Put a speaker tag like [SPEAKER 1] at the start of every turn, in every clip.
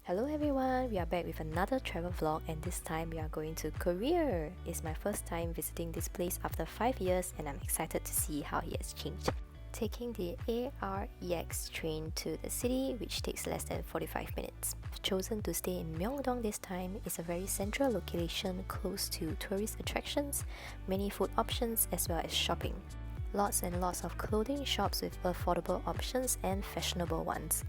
[SPEAKER 1] Hello everyone, we are back with another travel vlog and this time we are going to Korea. It's my first time visiting this place after 5 years and I'm excited to see how it has changed. Taking the AREX train to the city, which takes less than 45 minutes. I've chosen to stay in Myeongdong this time. It's a very central location close to tourist attractions, many food options as well as shopping. Lots and lots of clothing shops with affordable options and fashionable ones.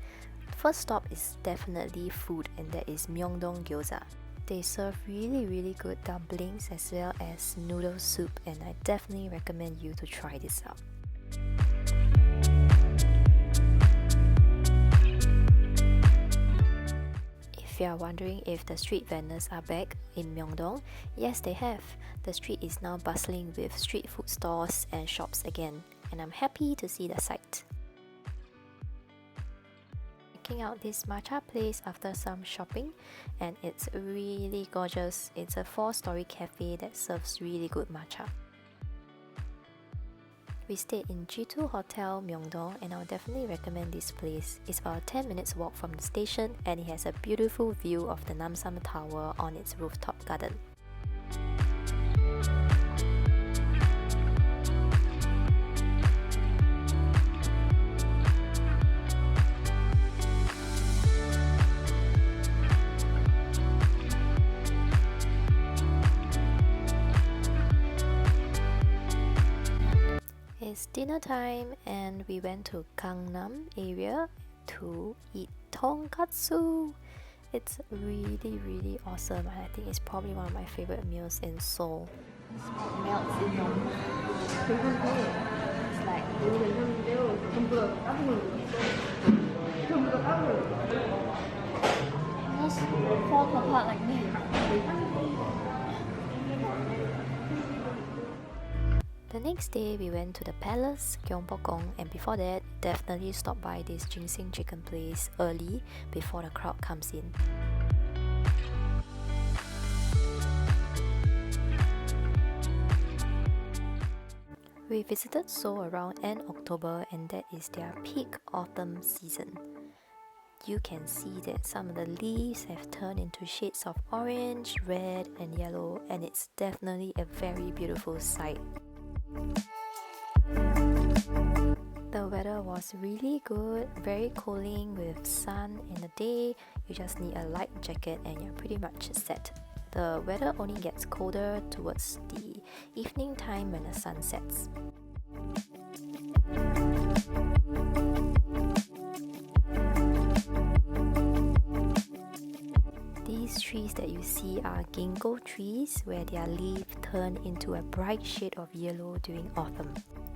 [SPEAKER 1] First stop is definitely food, and that is Myeongdong Gyoza. They serve really good dumplings as well as noodle soup, and I definitely recommend you to try this out. If you are wondering if the street vendors are back in Myeongdong, yes they have. The street is now bustling with street food stores and shops again, and I'm happy to see the sight. Checking out this matcha place after some shopping, and it's really gorgeous. It's a 4-story cafe that serves really good matcha. We stayed in G2 Hotel Myeongdong and I'll definitely recommend this place. It's about a 10 minutes walk from the station and it has a beautiful view of the Namsan Tower on its rooftop garden. It's dinner time and we went to Gangnam area to eat tonkatsu. It's really awesome and I think it's probably one of my favorite meals in Seoul. It melts in your mouth. It's like almost fall apart like me. The next day, we went to the palace, Gyeongbokgung, and before that, definitely stopped by this ginseng chicken place early before the crowd comes in. We visited Seoul around end October and that is their peak autumn season. You can see that some of the leaves have turned into shades of orange, red and yellow, and it's definitely a very beautiful sight. The weather was really good, very cooling with sun in the day. You just need a light jacket and you're pretty much set. The weather only gets colder towards the evening time when the sun sets. These trees that you see are ginkgo trees where their leaves turn into a bright shade of yellow during autumn.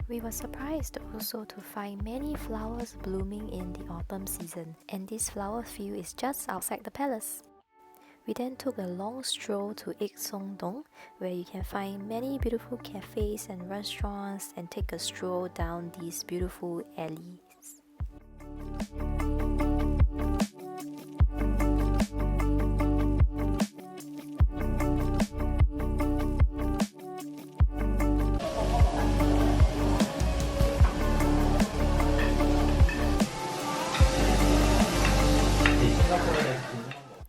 [SPEAKER 1] We were surprised also to find many flowers blooming in the autumn season, and this flower field is just outside the palace. We then took a long stroll to Ikseongdong where you can find many beautiful cafes and restaurants and take a stroll down these beautiful alleys.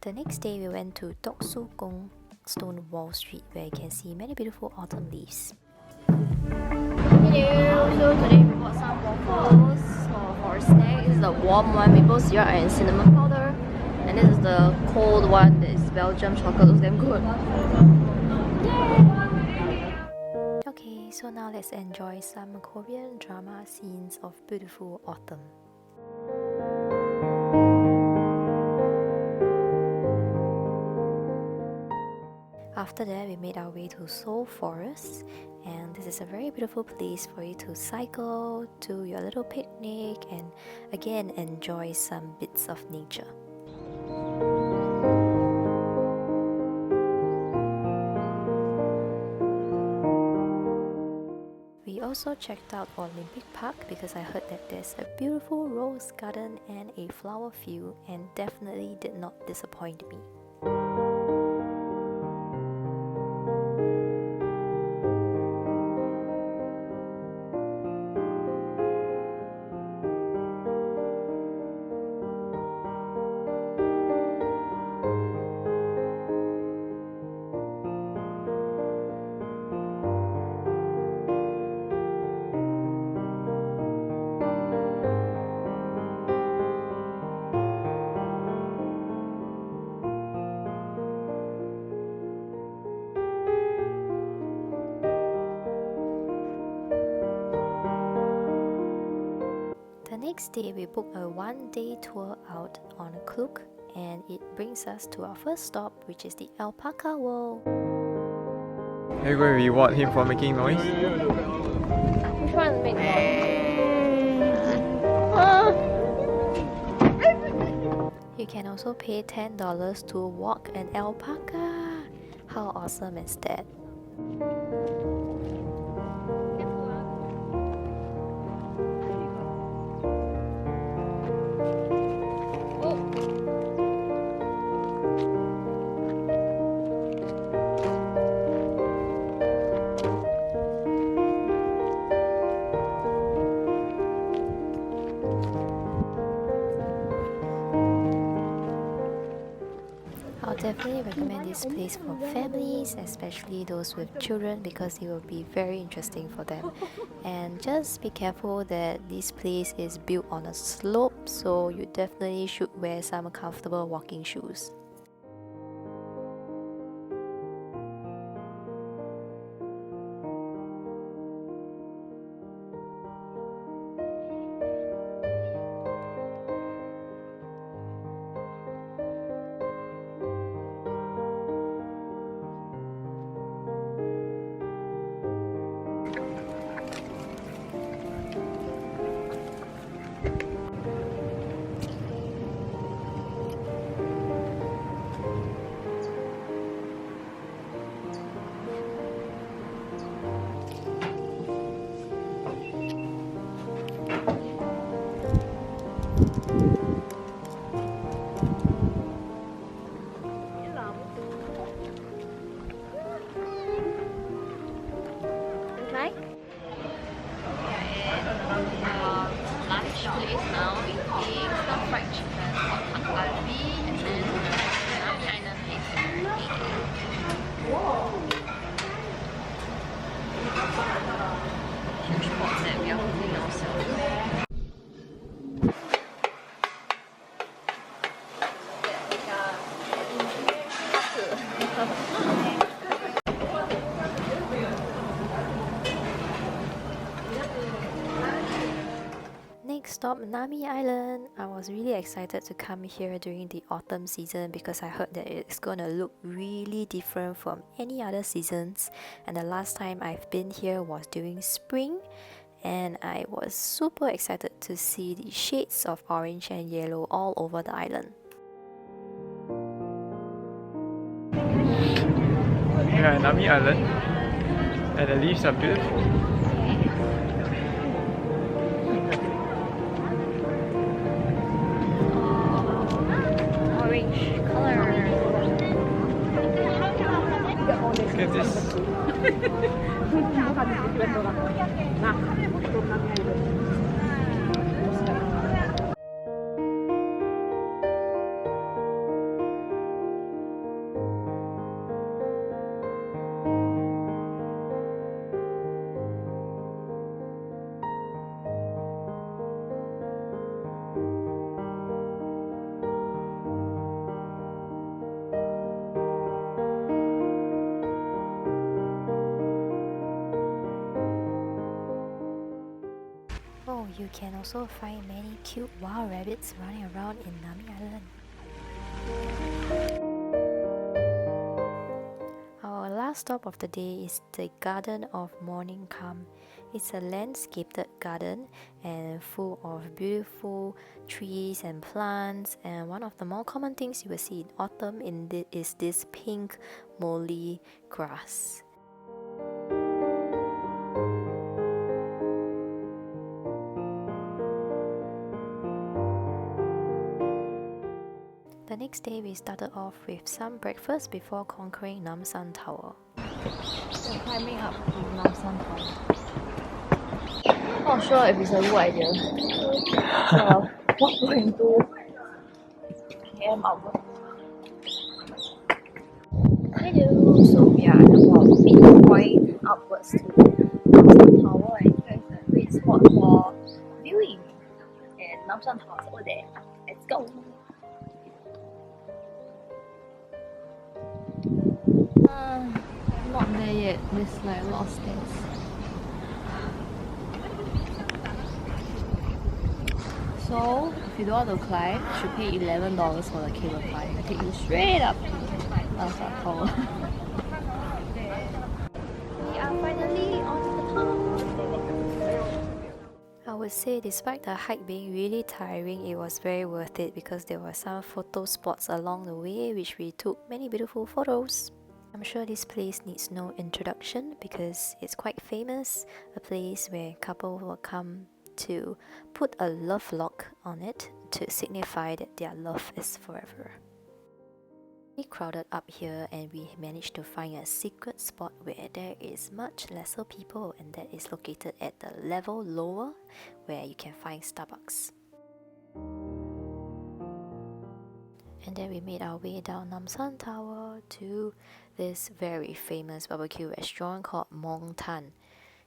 [SPEAKER 1] The next day we went to Doksu-gong Stone Wall Street where you can see many beautiful autumn leaves.
[SPEAKER 2] Hello, so today we bought some waffles for a snack. This is the warm one, maple syrup and cinnamon powder. And this is the cold one, that is Belgium chocolate, looks damn good. Yay!
[SPEAKER 1] Okay, so now let's enjoy some Korean drama scenes of beautiful autumn. After that, we made our way to Seoul Forest, and this is a very beautiful place for you to cycle, do your little picnic, and again enjoy some bits of nature. We also checked out Olympic Park because I heard that there's a beautiful rose garden and a flower field, and definitely did not disappoint me. next day, we booked a one-day tour out on Klook, and it brings us to our first stop, which is the alpaca world.
[SPEAKER 3] Are you going to reward him for making noise?
[SPEAKER 2] Which one make
[SPEAKER 1] You can also pay $10 to walk an alpaca. How awesome is that? I'll definitely recommend this place for families, especially those with children, because it will be very interesting for them. And just be careful that this place is built on a slope, so you definitely should wear some comfortable walking shoes.
[SPEAKER 2] Lunch place now, eating some fried chicken called Takgalbi, and then Nami Island place. Huge pots that we are cooking ourselves.
[SPEAKER 1] Next stop, Nami Island. I was really excited to come here during the autumn season because I heard that it's gonna look really different from any other seasons, and the last time I've been here was during spring, and I was super excited to see the shades of orange and yellow all over the island.
[SPEAKER 3] We are at Nami Island, and the leaves are beautiful.
[SPEAKER 2] Orange color.
[SPEAKER 3] Look at this.
[SPEAKER 1] Oh, you can also find many cute wild rabbits running around in Nami Island. Our last stop of the day is the Garden of Morning Calm. It's a landscaped garden and full of beautiful trees and plants, and one of the more common things you will see in autumn is this pink molly grass. The next day, we started off with some breakfast before conquering Namsan Tower.
[SPEAKER 2] We're climbing up to Namsan Tower. Not sure if it's a good idea. 1.2 km upward. Hello! So we are about midpoint upwards to Namsan Tower, and here is a great spot for viewing. And Namsan Tower is over there. Let's go! Not there yet. There's like a lot of stairs. So if you don't want to climb, you should pay $11 for the cable car. It will take you straight up to Namsan Tower. We are finally on the top.
[SPEAKER 1] I would say despite the hike being really tiring, it was very worth it because there were some photo spots along the way which we took many beautiful photos. I'm sure this place needs no introduction because it's quite famous, a place where couples will come to put a love lock on it to signify that their love is forever. We crowded up here and we managed to find a secret spot where there is much lesser people, and that is located at the level lower where you can find Starbucks. And then we made our way down Namsan Tower to this very famous barbecue restaurant called Mong Tan.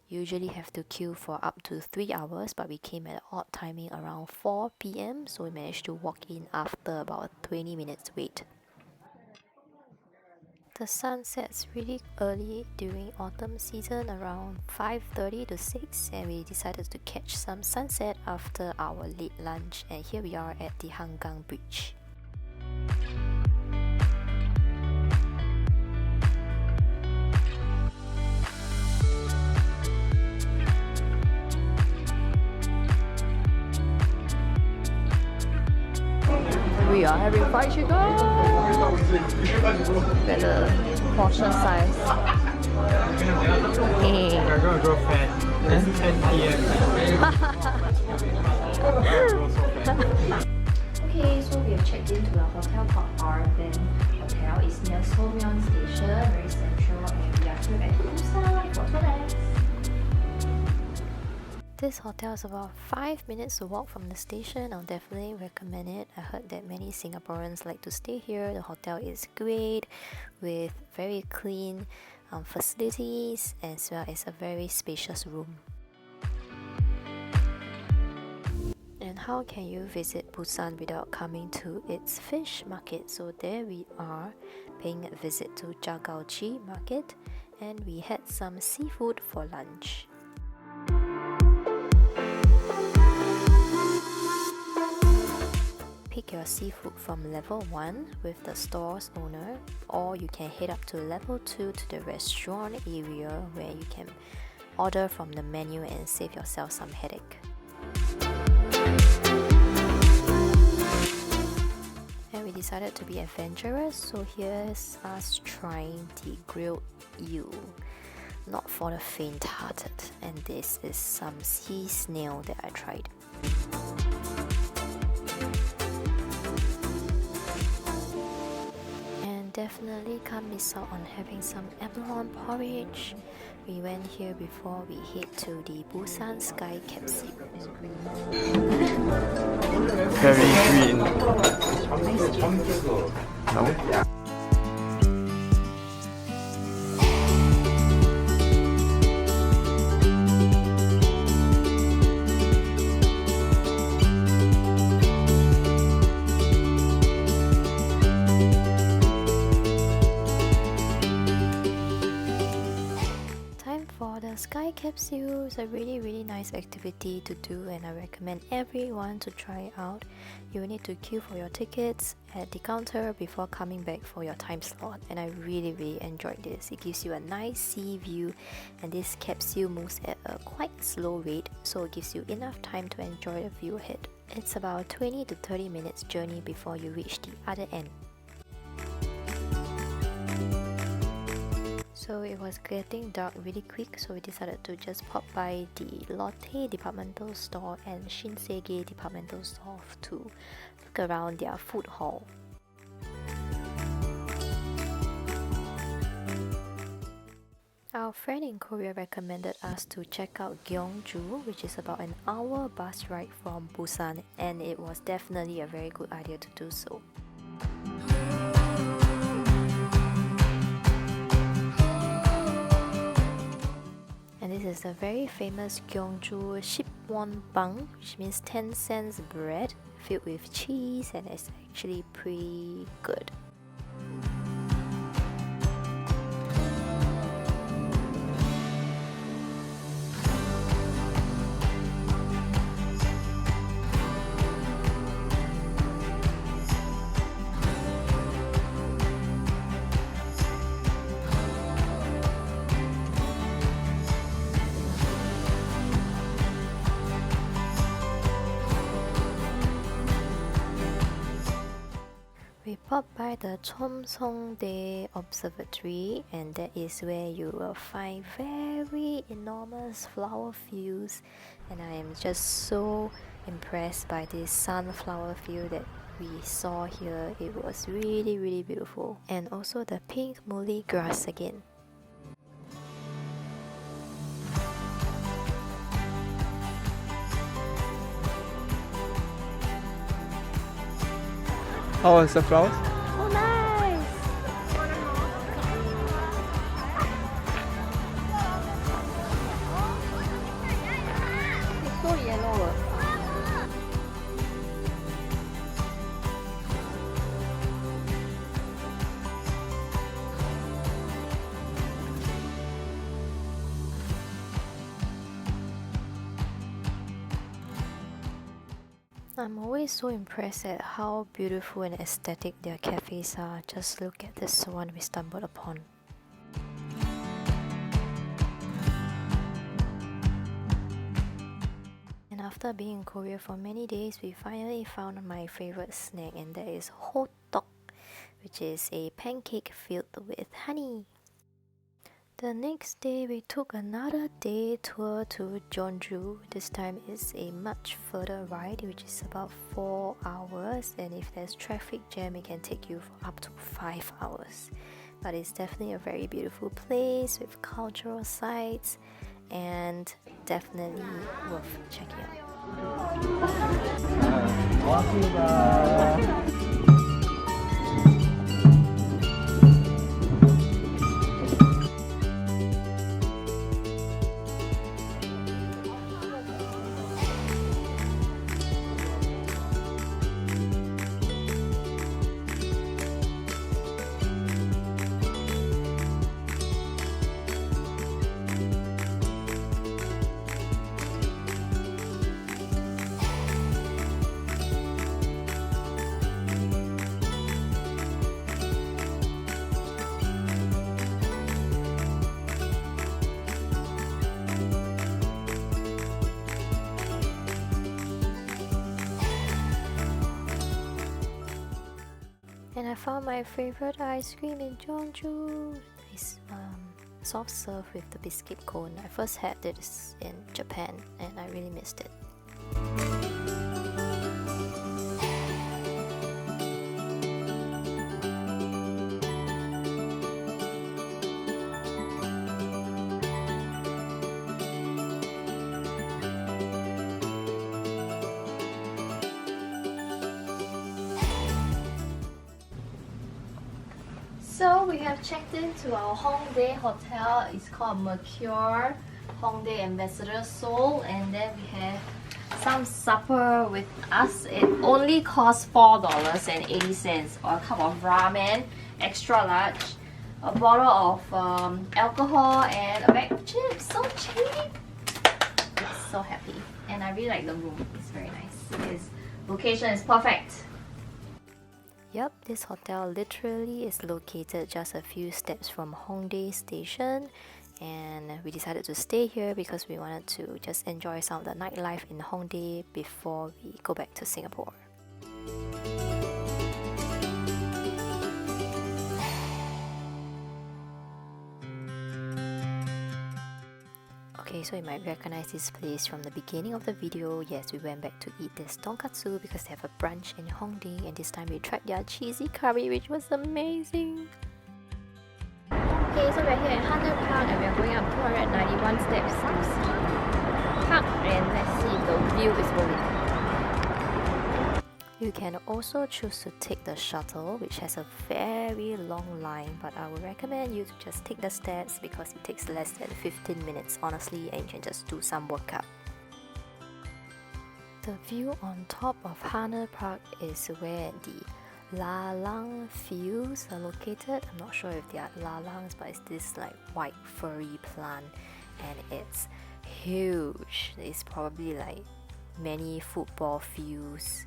[SPEAKER 1] Usually have to queue for up to 3 hours, but we came at odd timing around 4 p.m, so we managed to walk in after about 20 minutes wait. The sun sets really early during autumn season, around 5:30 to 6, and we decided to catch some sunset after our late lunch, and here we are at the Hangang Bridge.
[SPEAKER 2] We are having fried chicken! At the portion size.
[SPEAKER 3] We're gonna grow fat. It's 10 p.m.
[SPEAKER 1] Okay, so we have checked into a hotel called Arvan Hotel. It's near Seoul Station, very central, and we are here at Busan for today. This hotel is about 5 minutes to walk from the station. I'll definitely recommend it. I heard that many Singaporeans like to stay here. The hotel is great with very clean facilities as well as a very spacious room. And how can you visit Busan without coming to its fish market? So there we are paying a visit to Jagaoji market, and we had some seafood for lunch. Pick your seafood from level 1 with the store's owner, or you can head up to level 2 to the restaurant area where you can order from the menu and save yourself some headache. And we decided to be adventurous, so here's us trying the grilled eel. Not for the faint-hearted, and this is some sea snail that I tried. Definitely can't miss out on having some abalone porridge. We went here before we head to the Busan Sky Capsule.
[SPEAKER 3] Very green. No?
[SPEAKER 1] For the Sky Capsule, it's a really nice activity to do, and I recommend everyone to try it out. You will need to queue for your tickets at the counter before coming back for your time slot, and I really enjoyed this. It gives you a nice sea view, and this capsule moves at a quite slow rate, so it gives you enough time to enjoy the view ahead. It's about 20 to 30 minutes journey before you reach the other end. So it was getting dark really quick, so we decided to just pop by the Lotte departmental store and Shinsegae departmental store to look around their food hall. Our friend in Korea recommended us to check out Gyeongju, which is about an hour bus ride from Busan, and it was definitely a very good idea to do so. And this is a very famous Gyeongju Shipwon-bang, which means 10 cents bread filled with cheese, and it's actually pretty good. stopped by the Chomsongdae Observatory, and that is where you will find very enormous flower fields, and I am just so impressed by this sunflower field that we saw here. It was really beautiful, and also the pink muly grass again.
[SPEAKER 3] How was the flowers?
[SPEAKER 1] Oh, nice! It's so yellow. I'm always so impressed at how beautiful and aesthetic their cafes are. Just look at this one we stumbled upon. And after being in Korea for many days, we finally found my favorite snack, and that is hotok, which is a pancake filled with honey. The next day, we took another day tour to Jeonju. This time is a much further ride, which is about 4 hours, and if there's traffic jam, it can take you for up to 5 hours. But it's definitely a very beautiful place with cultural sites, and definitely worth checking out. And I found my favorite ice cream in Jeonju. It's soft serve with the biscuit cone. I first had this in Japan and I really missed it. So we have checked into our Hongdae hotel. It's called Mercure Hongdae Ambassador Seoul, and then we have some supper with us. It only costs $4.80, or a cup of ramen, extra large, a bottle of alcohol, and a bag of chips. So cheap! I'm so happy, and I really like the room. It's very nice. Its location is perfect. Yep, this hotel literally is located just a few steps from Hongdae Station, and we decided to stay here because we wanted to just enjoy some of the nightlife in Hongdae before we go back to Singapore. Okay, so you might recognize this place from the beginning of the video. Yes, we went back to eat this tonkatsu because they have a brunch in Hongdae, and this time we tried their cheesy curry, which was amazing. Okay, so we're here at Hanoi Park and we're going up 291 steps to see the park, and let's see if the view is worth it. You can also choose to take the shuttle, which has a very long line, but I would recommend you to just take the steps because it takes less than 15 minutes honestly, and you can just do some workout. The view on top of Hanoi Park is where the lalang fields are located. I'm not sure if they are lalangs, but it's this like white furry plant, and it's huge. It's probably like many football fields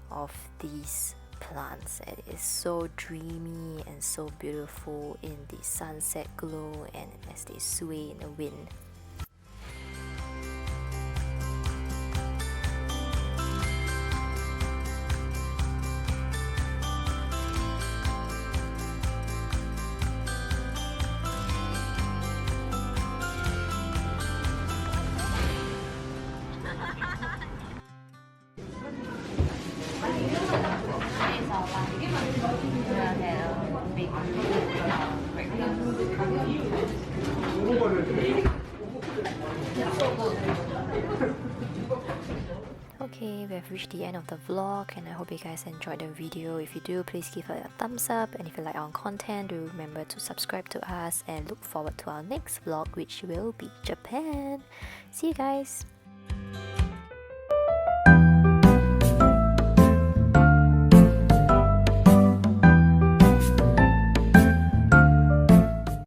[SPEAKER 1] of these plants, and it's so dreamy and so beautiful in the sunset glow and as they sway in the wind. Okay, we have reached the end of the vlog and I hope you guys enjoyed the video. If you do, please give it a thumbs up, and if you like our content, do remember to subscribe to us and look forward to our next vlog, which will be Japan. See you guys!